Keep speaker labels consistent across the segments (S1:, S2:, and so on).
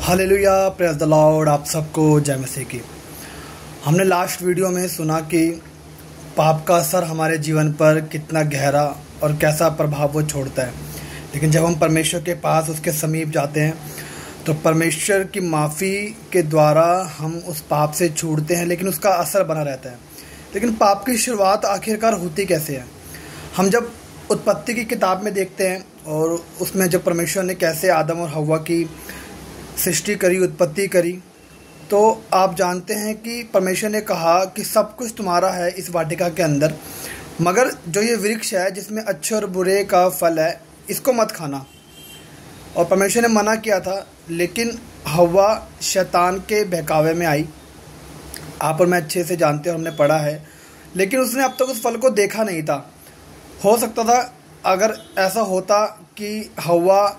S1: Hallelujah, praise the Lord. आप सबको जय मसीह की। हमने लास्ट वीडियो में सुना कि पाप का असर हमारे जीवन पर कितना गहरा और कैसा प्रभाव वो छोड़ता है। लेकिन जब हम परमेश्वर के पास उसके समीप जाते हैं तो परमेश्वर की माफ़ी के द्वारा हम उस पाप से छूटते हैं, लेकिन उसका असर बना रहता है। लेकिन पाप की शुरुआत आखिरकार होती कैसे है? हम जब उत्पत्ति की किताब में देखते हैं और उसमें जब परमेश्वर ने कैसे आदम और हव्वा की सृष्टि करी, उत्पत्ति करी, तो आप जानते हैं कि परमेश्वर ने कहा कि सब कुछ तुम्हारा है इस वाटिका के अंदर, मगर जो ये वृक्ष है जिसमें अच्छे और बुरे का फल है, इसको मत खाना। और परमेश्वर ने मना किया था, लेकिन हव्वा शैतान के बहकावे में आई। आप और मैं अच्छे से जानते हैं, हमने पढ़ा है। लेकिन उसने अब तक उस फल को देखा नहीं था। हो सकता था अगर ऐसा होता कि हव्वा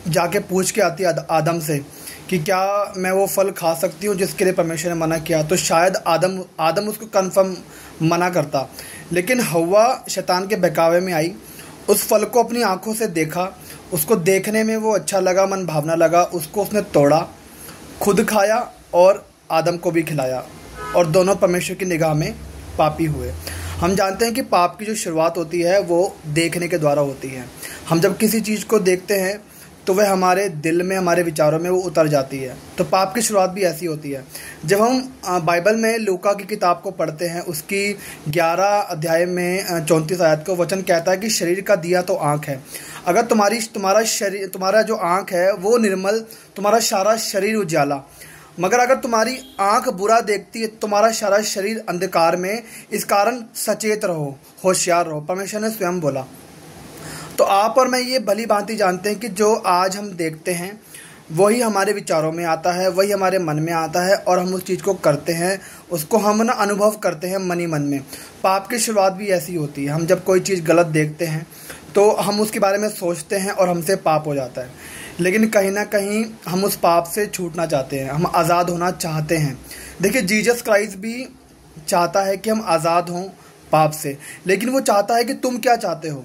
S1: जाके पूछ के आती आदम से कि क्या मैं वो फल खा सकती हूँ जिसके लिए परमेश्वर ने मना किया, तो शायद आदम उसको कन्फर्म मना करता। लेकिन हव्वा शैतान के बहकावे में आई, उस फल को अपनी आंखों से देखा, उसको देखने में वो अच्छा लगा, मन भावना लगा, उसको उसने तोड़ा, खुद खाया और आदम को भी खिलाया, और दोनों परमेश्वर की निगाह में पापी हुए। हम जानते हैं कि पाप की जो शुरुआत होती है वो देखने के द्वारा होती है। हम जब किसी चीज़ को देखते हैं तो वह हमारे दिल में, हमारे विचारों में वो उतर जाती है। तो पाप की शुरुआत भी ऐसी होती है। जब हम बाइबल में लूका की किताब को पढ़ते हैं, उसकी 11 अध्याय में 34 आयत को वचन कहता है कि शरीर का दिया तो आँख है। अगर तुम्हारा जो आँख है वो निर्मल, तुम्हारा सारा शरीर उजाला। मगर अगर तुम्हारी आँख बुरा देखती है, तुम्हारा सारा शरीर अंधकार में। इस कारण सचेत रहो, होशियार रहो, परमेश्वर ने स्वयं बोला। तो आप और मैं ये भली भांति जानते हैं कि जो आज हम देखते हैं वही हमारे विचारों में आता है, वही हमारे मन में आता है, और हम उस चीज़ को करते हैं, उसको हम अनुभव करते हैं मन ही मन में। पाप की शुरुआत भी ऐसी होती है। हम जब कोई चीज़ गलत देखते हैं तो हम उसके बारे में सोचते हैं और हमसे पाप हो जाता है। लेकिन कहीं ना कहीं हम उस पाप से छूटना चाहते हैं, हम आज़ाद होना चाहते हैं। देखिए, जीसस क्राइस्ट भी चाहता है कि हम आज़ाद हों पाप से, लेकिन वो चाहता है कि तुम क्या चाहते हो।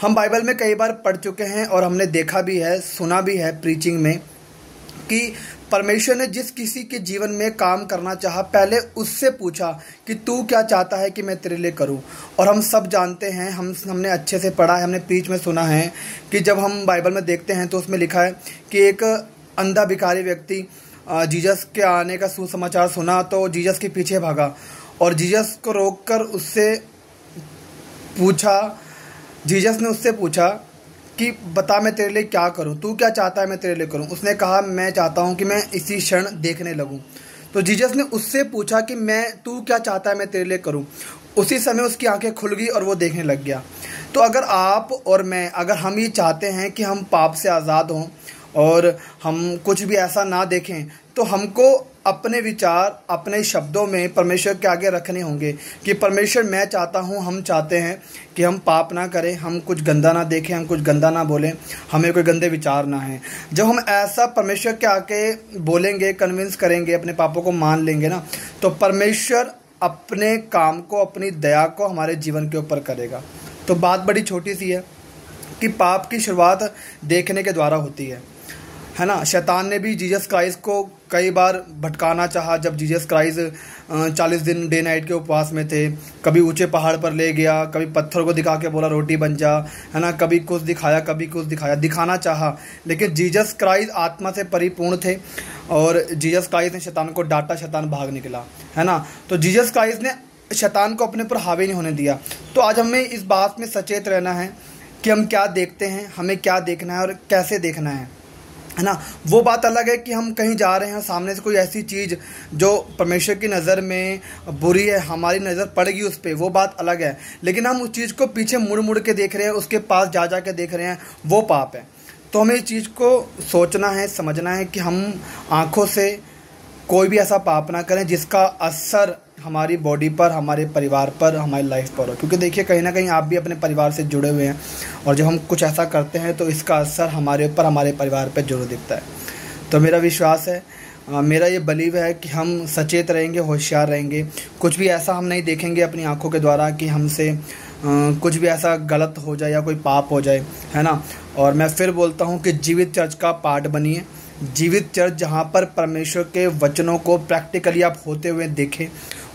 S1: हम बाइबल में कई बार पढ़ चुके हैं और हमने देखा भी है, सुना भी है प्रीचिंग में, कि परमेश्वर ने जिस किसी के जीवन में काम करना चाहा, पहले उससे पूछा कि तू क्या चाहता है कि मैं तेरे लिए करूं। और हम सब जानते हैं, हमने अच्छे से पढ़ा है, हमने प्रीच में सुना है कि जब हम बाइबल में देखते हैं तो उसमें लिखा है कि एक अंधा भिखारी व्यक्ति जीसस के आने का सुसमाचार सुना तो जीसस के पीछे भागा, और जीसस को रोककर जीसस ने उससे पूछा कि बता मैं तेरे लिए क्या करूं, तू क्या चाहता है मैं तेरे लिए करूं। उसने कहा, मैं चाहता हूं कि मैं इसी क्षण देखने लगूं। तो जीसस ने उससे पूछा कि तू क्या चाहता है मैं तेरे लिए करूं। उसी समय उसकी आंखें खुल गई और वो देखने लग गया। तो अगर आप और मैं, अगर हम ये चाहते हैं कि हम पाप से आज़ाद हों और हम कुछ भी ऐसा ना देखें, तो हमको अपने विचार, अपने शब्दों में परमेश्वर के आगे रखने होंगे कि परमेश्वर, मैं चाहता हूँ, हम चाहते हैं कि हम पाप ना करें, हम कुछ गंदा ना देखें, हम कुछ गंदा ना बोलें, हमें कोई गंदे विचार ना हैं। जब हम ऐसा परमेश्वर के आगे बोलेंगे, कन्विंस करेंगे, अपने पापों को मान लेंगे ना, तो परमेश्वर अपने काम को, अपनी दया को हमारे जीवन के ऊपर करेगा। तो बात बड़ी छोटी सी है कि पाप की शुरुआत देखने के द्वारा होती है ना। शैतान ने भी जीसस क्राइस्ट को कई बार भटकाना चाहा। जब जीसस क्राइस्ट 40 दिन डे नाइट के उपवास में थे, कभी ऊंचे पहाड़ पर ले गया, कभी पत्थर को दिखा के बोला रोटी बन जा, है ना, कभी कुछ दिखाया, कभी कुछ दिखाना चाहा। लेकिन जीसस क्राइस्ट आत्मा से परिपूर्ण थे और जीसस क्राइस्ट ने शैतान को डांटा, शैतान भाग निकला, है ना। तो जीसस क्राइस्ट ने शैतान को अपने पर हावी नहीं होने दिया। तो आज हमें इस बात में सचेत रहना है कि हम क्या देखते हैं, हमें क्या देखना है और कैसे देखना है ना। वो बात अलग है कि हम कहीं जा रहे हैं, सामने से कोई ऐसी चीज़ जो परमेश्वर की नज़र में बुरी है, हमारी नज़र पड़ गई उस पर, वो बात अलग है। लेकिन हम उस चीज़ को पीछे मुड़ मुड़ के देख रहे हैं, उसके पास जा के देख रहे हैं, वो पाप है। तो हमें इस चीज़ को सोचना है, समझना है कि हम आँखों से कोई भी ऐसा पाप ना करें जिसका असर हमारी बॉडी पर, हमारे परिवार पर, हमारी लाइफ पर हो। क्योंकि देखिए, कहीं ना कहीं आप भी अपने परिवार से जुड़े हुए हैं, और जब हम कुछ ऐसा करते हैं तो इसका असर हमारे ऊपर, हमारे परिवार पर जरूर दिखता है। तो मेरा विश्वास है, मेरा ये बिलीव है कि हम सचेत रहेंगे, होशियार रहेंगे। कुछ भी ऐसा हम नहीं देखेंगे अपनी आंखों के द्वारा कि हमसे कुछ भी ऐसा गलत हो जाए या कोई पाप हो जाए, है ना। और मैं फिर बोलता हूँ कि जीवित चर्च का पार्ट बनिए, जीवित चर्च जहाँ पर परमेश्वर के वचनों को प्रैक्टिकली आप होते हुए देखें,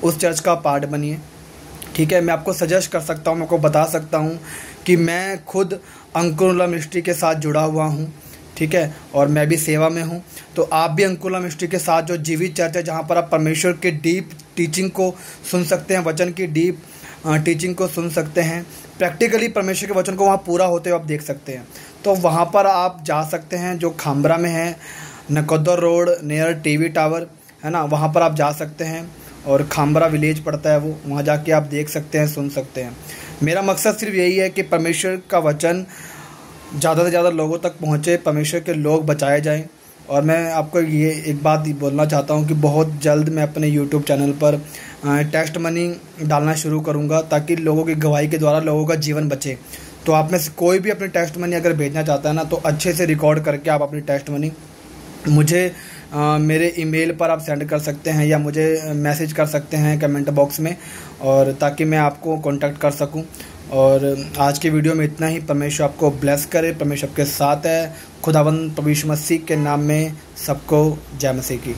S1: उस चर्च का पार्ट बनिए। ठीक है, मैं आपको सजेस्ट कर सकता हूँ, मैं आपको बता सकता हूँ कि मैं खुद अंकुरला मिनिस्ट्री के साथ जुड़ा हुआ हूँ। ठीक है, और मैं भी सेवा में हूँ। तो आप भी अंकुरला मिनिस्ट्री के साथ जो जीवित चर्च है, जहाँ पर आप परमेश्वर के डीप टीचिंग को सुन सकते हैं, वचन की डीप टीचिंग को सुन सकते हैं, प्रैक्टिकली परमेश्वर के वचन को वहाँ पूरा होते हुए आप देख सकते हैं। तो वहाँ पर आप जा सकते हैं, जो खामरा में है, Nakodar road near TV tower है ना, वहाँ पर आप जा सकते हैं। और खामरा विलेज पड़ता है वो, वहाँ जाके आप देख सकते हैं, सुन सकते हैं। मेरा मकसद सिर्फ यही है कि परमेश्वर का वचन ज़्यादा से ज़्यादा लोगों तक पहुँचे, परमेश्वर के लोग बचाए जाएं। और मैं आपको ये एक बात बोलना चाहता हूँ कि बहुत जल्द मैं अपने यूट्यूब चैनल पर टेस्ट मनी डालना शुरू करूँगा, ताकि लोगों की गवाही के द्वारा लोगों का जीवन बचे। तो आप में से कोई भी अपनी टेस्ट मनी अगर भेजना चाहता है ना, तो अच्छे से रिकॉर्ड करके आप अपनी टेस्ट मनी मुझे मेरे ईमेल पर आप सेंड कर सकते हैं, या मुझे मैसेज कर सकते हैं कमेंट बॉक्स में, और ताकि मैं आपको कांटेक्ट कर सकूं। और आज की वीडियो में इतना ही। परमेश्वर आपको ब्लेस करे, परमेश्वर आपके साथ है। खुदावंद प्रभु यीशु मसीह के नाम में सबको जय मसीह की।